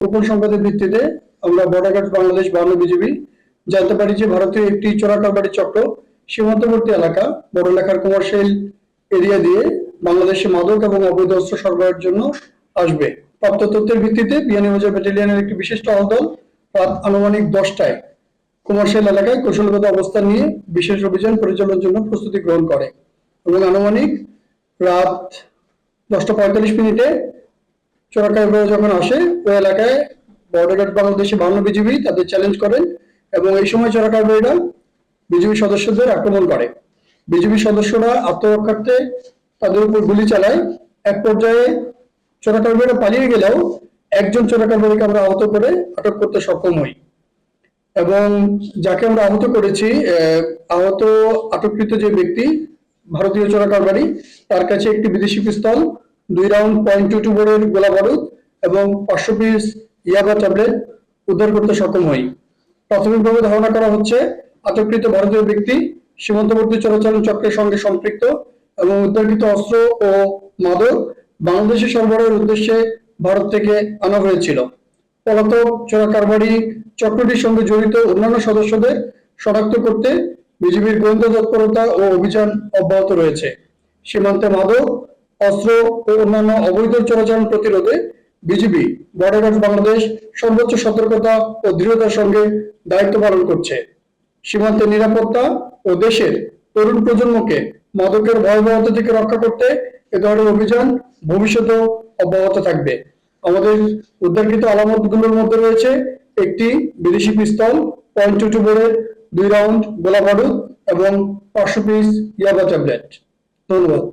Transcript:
গোপন সংবাদের ভিত্তিতে আমরা বর্ডার গার্ড বাংলাদেশ 52 বিজিবি জানতে পারি যে ভারতীয় একটি চোরা কারবারি চক্র সীমান্তবর্তী এলাকা বড়লেখার কমার্শিয়াল এরিয়া দিয়ে বাংলাদেশে মাদক এবং অবৈধ অস্ত্র সরবরাহের জন্য আসবে। প্রাপ্ত তথ্যের ভিত্তিতে বিয়ানীবাজার ব্যাটালিয়নের একটি বিশিষ্ট দল রাত আনুমানিক 10টায় কমার্শিয়াল এলাকায় কৌশলগত অবস্থান নিয়ে বিশেষ অভিযান পরিচালনার জন্য প্রস্তুতি গ্রহণ করে এবং আনুমানিক রাত 10টা 45 মিনিটে চোরা কারবারি যখন আসে ওই এলাকায় বর্ডার গার্ড বাংলাদেশে 52 বিজিবি তাদের চ্যালেঞ্জ করেন এবং এই সময় চোরা কারবারিরা বিজিবি সদস্যদের আক্রমণ করে। বিজিবি সদস্যরা আত্মরক্ষার্থে তাদের উপর গুলি চালায়। এক পর্যায়ে চোরা কারবারিরা পালিয়ে গেলেও একজন চোরা কারবারিকে আমরা আহত করে আটক করতে সক্ষম হই এবং যাকে আমরা আহত করেছি আহত আটককৃত যে ব্যক্তি ভারতীয় চোরা কারবারি তার কাছে একটি বিদেশি পিস্তল 2 রাউন্ড .22 বোরের গোলা বারুদ এবং 500 পিস ইয়াবা ট্যাবলেট উদ্ধার করতে সক্ষম হই। প্রাথমিকভাবে ধারণা করা হচ্ছে আটককৃত ভারতীয় ব্যক্তি সীমান্তবর্তী চোরাচালান চক্রের সঙ্গে সম্পৃক্ত এবং উদ্ধারকৃত অস্ত্র ও মাদক বাংলাদেশে সরবরাহের উদ্দেশ্যে ভারত থেকে আনা হয়েছিল। পলাতক চোরা কারবারি চক্রটির সঙ্গে জড়িত অন্যান্য সদস্যদের শনাক্ত করতে বিজিবির গোয়েন্দা তৎপরতা ও অভিযান অব্যাহত রয়েছে। সীমান্তে মাদক, অস্ত্র ও অন্যান্য অবৈধ চোরাচালান প্রতিরোধে বিজিবি বর্ডার গার্ড বাংলাদেশ সর্বোচ্চ সতর্কতা ও দৃঢ়তার সঙ্গে দায়িত্ব পালন করছে। সীমান্তের নিরাপত্তা ও দেশের তরুণ প্রজন্মকে মাদকের ভয়াবহতা থেকে রক্ষা করতে এ ধরনের অভিযান ভবিষ্যতেও অব্যাহত থাকবে। আমাদের উদ্ধারকৃত আলামতগুলোর মধ্যে রয়েছে একটি বিদেশি পিস্তল, .22 বোরের 2 রাউন্ড গোলা বারুদ এবং 500 পিস ইয়াবা ট্যাবলেট। ধন্যবাদ।